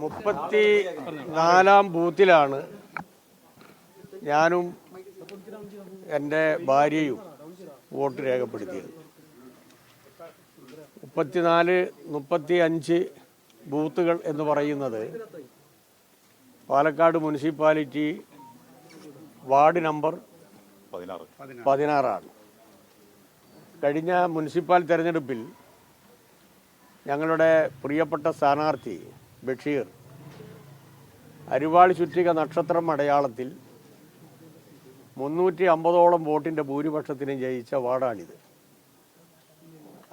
34-ാം ബൂത്തിലാണ് ഞാനും എൻ്റെ ഭാര്യയും വോട്ട് രേഖപ്പെടുത്തിയത്. 34-35 ബൂത്തുകൾ എന്ന് പറയുന്നത് പാലക്കാട് മുനിസിപ്പാലിറ്റി വാർഡ് നമ്പർ 16 കഴിഞ്ഞ മുനിസിപ്പൽ തെരഞ്ഞെടുപ്പിൽ ഞങ്ങളുടെ പ്രിയപ്പെട്ട സ്ഥാനാർത്ഥി ബഷീർ അരിവാൾ ചുറ്റിക നക്ഷത്രം അടയാളത്തിൽ 350ഓളം വോട്ടിൻ്റെ ഭൂരിപക്ഷത്തിന് ജയിച്ച വാർഡാണിത്.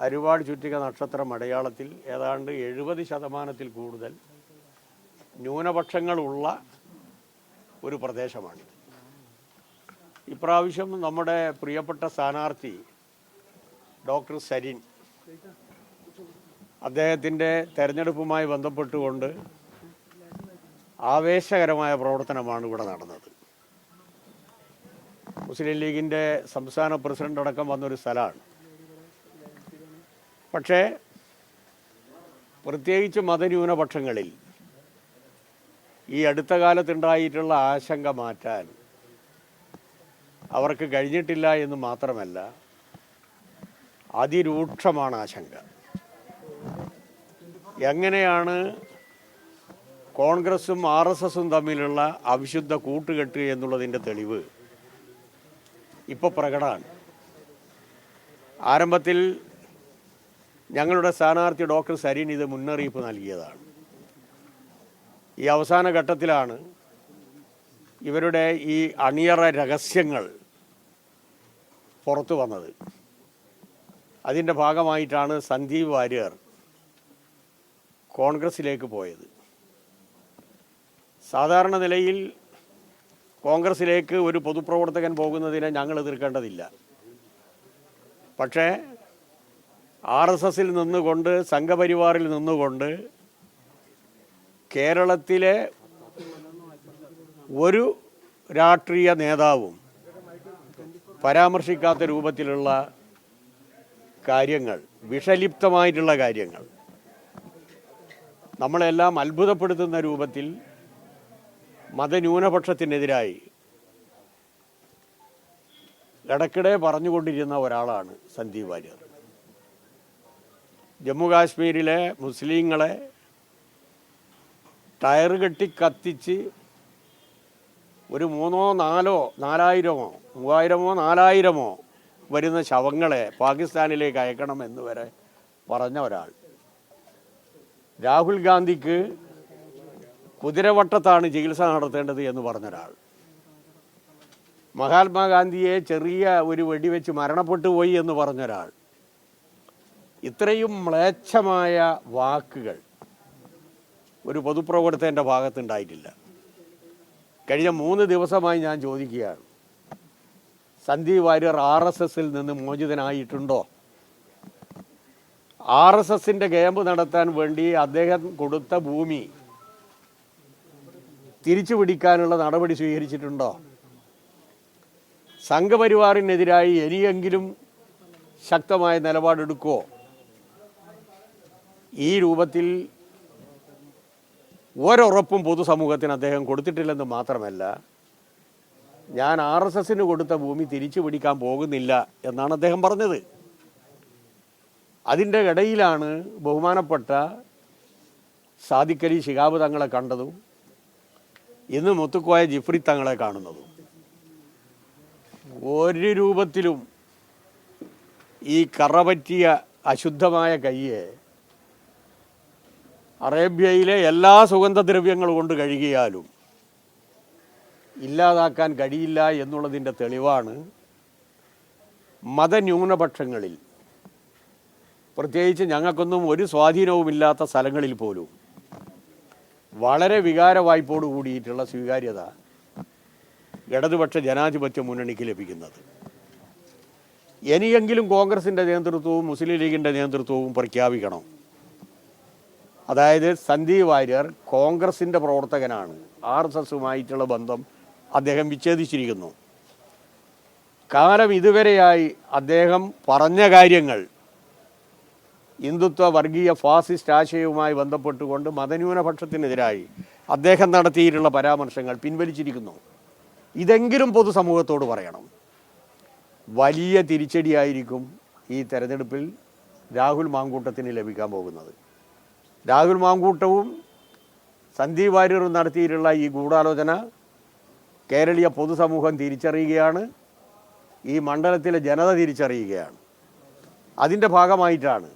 അരിവാൾ ചുറ്റിക നക്ഷത്രം അടയാളത്തിൽ ഏതാണ്ട് 70% കൂടുതൽ ന്യൂനപക്ഷങ്ങളുള്ള ഒരു പ്രദേശമാണിത്. ഇപ്രാവശ്യം നമ്മുടെ പ്രിയപ്പെട്ട സ്ഥാനാർത്ഥി ഡോക്ടർ സരിൻ അദ്ദേഹത്തിൻ്റെ തെരഞ്ഞെടുപ്പുമായി ബന്ധപ്പെട്ടുകൊണ്ട് ആവേശകരമായ പ്രവർത്തനമാണ് ഇവിടെ നടന്നത്. മുസ്ലിം ലീഗിൻ്റെ സംസ്ഥാന പ്രസിഡന്റ് അടക്കം വന്നൊരു സ്ഥലമാണ്. പക്ഷേ പ്രത്യേകിച്ച് മതന്യൂനപക്ഷങ്ങളിൽ ഈ അടുത്ത കാലത്തുണ്ടായിട്ടുള്ള ആശങ്ക മാറ്റാൻ അവർക്ക് കഴിഞ്ഞിട്ടില്ല എന്ന് മാത്രമല്ല, അതിരൂക്ഷമാണ് ആശങ്ക. എങ്ങനെയാണ് കോൺഗ്രസും RSSും തമ്മിലുള്ള അവിശുദ്ധ കൂട്ടുകെട്ട് എന്നുള്ളതിൻ്റെ തെളിവ് ഇപ്പോൾ പ്രകടമാണ്. ആരംഭത്തിൽ ഞങ്ങളുടെ സ്ഥാനാർത്ഥി ഡോക്ടർ സരീൻ ഇത് മുന്നറിയിപ്പ് നൽകിയതാണ്. ഈ അവസാന ഘട്ടത്തിലാണ് ഇവരുടെ ഈ അണിയറ രഹസ്യങ്ങൾ പുറത്തു വന്നത്. അതിൻ്റെ ഭാഗമായിട്ടാണ് സന്ദീപ് വാര്യർ കോൺഗ്രസിലേക്ക് പോയത്. സാധാരണ നിലയിൽ കോൺഗ്രസിലേക്ക് ഒരു പൊതുപ്രവർത്തകൻ പോകുന്നതിനെ ഞങ്ങൾ എതിർക്കേണ്ടതില്ല. പക്ഷേ RSSൽ നിന്നുകൊണ്ട്, സംഘപരിവാറിൽ നിന്നുകൊണ്ട് കേരളത്തിലെ ഒരു രാഷ്ട്രീയ നേതാവും പരാമർശിക്കാത്ത രൂപത്തിലുള്ള കാര്യങ്ങൾ, വിഷലിപ്തമായിട്ടുള്ള കാര്യങ്ങൾ, നമ്മളെല്ലാം അത്ഭുതപ്പെടുത്തുന്ന രൂപത്തിൽ മതന്യൂനപക്ഷത്തിനെതിരായി ഇടയ്ക്കിടെ പറഞ്ഞുകൊണ്ടിരുന്ന ഒരാളാണ് സന്ദീപ് വാര്യർ. ജമ്മു കാശ്മീരിലെ മുസ്ലിങ്ങളെ ടയർ കെട്ടി കത്തിച്ച് ഒരു 3000-4000 വരുന്ന ശവങ്ങളെ പാകിസ്ഥാനിലേക്ക് അയക്കണമെന്ന് വരെ പറഞ്ഞ ഒരാൾ. രാഹുൽ ഗാന്ധിക്ക് കുതിരവട്ടത്താണ് ചികിത്സ നടത്തേണ്ടത് എന്ന് പറഞ്ഞൊരാൾ. മഹാത്മാഗാന്ധിയെ ചെറിയ ഒരു വെടിവെച്ച് മരണപ്പെട്ടു പോയി എന്ന് പറഞ്ഞൊരാൾ. ഇത്രയും മ്ലേച്ഛമായ വാക്കുകൾ ഒരു പൊതുപ്രവർത്തകൻ്റെ ഭാഗത്തുണ്ടായിട്ടില്ല. കഴിഞ്ഞ 3 ദിവസമായി ഞാൻ ചോദിക്കുകയാണ്, സന്ദീപ് വാര്യർ RSSൽ നിന്ന് മോചിതനായിട്ടുണ്ടോ? RSSൻ്റെ ക്യാമ്പ് നടത്താൻ വേണ്ടി അദ്ദേഹം കൊടുത്ത ഭൂമി തിരിച്ചു പിടിക്കാനുള്ള നടപടി സ്വീകരിച്ചിട്ടുണ്ടോ? സംഘപരിവാറിനെതിരായി ഇനിയെങ്കിലും ശക്തമായ നിലപാടെടുക്കുമോ? ഈ രൂപത്തിൽ ഒരുറപ്പും പൊതുസമൂഹത്തിന് അദ്ദേഹം കൊടുത്തിട്ടില്ലെന്ന് മാത്രമല്ല, ഞാൻ RSSന് കൊടുത്ത ഭൂമി തിരിച്ചു പിടിക്കാൻ പോകുന്നില്ല എന്നാണ് അദ്ദേഹം പറഞ്ഞത്. അതിൻ്റെ ഇടയിലാണ് ബഹുമാനപ്പെട്ട സാദിഖ് അലി ശിഹാബ് തങ്ങളെ കണ്ടതും ഇന്ന് മുത്തുക്കോയ ജിഫ്രി തങ്ങളെ കാണുന്നതും. ഒരു രൂപത്തിലും ഈ കറപറ്റിയ അശുദ്ധമായ കയ്യെ അറേബ്യയിലെ എല്ലാ സുഗന്ധദ്രവ്യങ്ങൾ കൊണ്ട് കഴുകിയാലും ഇല്ലാതാക്കാൻ കഴിയില്ല എന്നുള്ളതിൻ്റെ തെളിവാണ് മതന്യൂനപക്ഷങ്ങളിൽ, പ്രത്യേകിച്ച് ഞങ്ങൾക്കൊന്നും ഒരു സ്വാധീനവുമില്ലാത്ത സ്ഥലങ്ങളിൽ പോലും വളരെ വികാരവായ്പോട് കൂടിയിട്ടുള്ള സ്വീകാര്യത ഇടതുപക്ഷ ജനാധിപത്യ മുന്നണിക്ക് ലഭിക്കുന്നത്. ഇനിയെങ്കിലും കോൺഗ്രസിൻ്റെ നേതൃത്വവും മുസ്ലിം ലീഗിൻ്റെ നേതൃത്വവും പ്രഖ്യാപിക്കണം. അതായത് സന്ദീപ് വാര്യർ കോൺഗ്രസിൻ്റെ പ്രവർത്തകനാണ്, RSSുമായിട്ടുള്ള ബന്ധം അദ്ദേഹം വിച്ഛേദിച്ചിരിക്കുന്നു. കാലം ഇതുവരെയായി അദ്ദേഹം പറഞ്ഞ കാര്യങ്ങൾ ഹിന്ദുത്വ വർഗീയ ഫാസിസ്റ്റ് ആശയവുമായി ബന്ധപ്പെട്ടുകൊണ്ട് മതന്യൂനപക്ഷത്തിനെതിരായി അദ്ദേഹം നടത്തിയിട്ടുള്ള പരാമർശങ്ങൾ പിൻവലിച്ചിരിക്കുന്നു. ഇതെങ്കിലും പൊതുസമൂഹത്തോട് പറയണം. വലിയ തിരിച്ചടിയായിരിക്കും ഈ തെരഞ്ഞെടുപ്പിൽ രാഹുൽ മാങ്കൂട്ടത്തിന് ലഭിക്കാൻ പോകുന്നത്. രാഹുൽ മാങ്കൂട്ടവും സന്ദീപ് വാര്യറും നടത്തിയിട്ടുള്ള ഈ ഗൂഢാലോചന കേരളീയ പൊതുസമൂഹം തിരിച്ചറിയുകയാണ്, ഈ മണ്ഡലത്തിലെ ജനത തിരിച്ചറിയുകയാണ്. അതിൻ്റെ ഭാഗമായിട്ടാണ്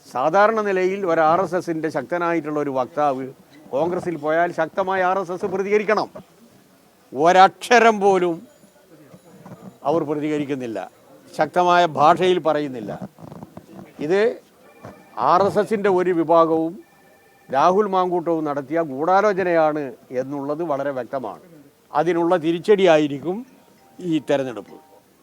സാധാരണ നിലയിൽ ഒരു RSSൻ്റെ ശക്തനായിട്ടുള്ള ഒരു വക്താവ് കോൺഗ്രസിൽ പോയാൽ ശക്തമായി RSS പ്രതികരിക്കണം. ഒരക്ഷരം പോലും അവർ പ്രതികരിക്കുന്നില്ല, ശക്തമായ ഭാഷയിൽ പറയുന്നില്ല. ഇത് RSSൻ്റെ ഒരു വിഭാഗവും രാഹുൽ മാങ്കൂട്ടവും നടത്തിയ ഗൂഢാലോചനയാണ് എന്നുള്ളത് വളരെ വ്യക്തമാണ്. അതിനുള്ള തിരിച്ചടിയായിരിക്കും ഈ തെരഞ്ഞെടുപ്പ്.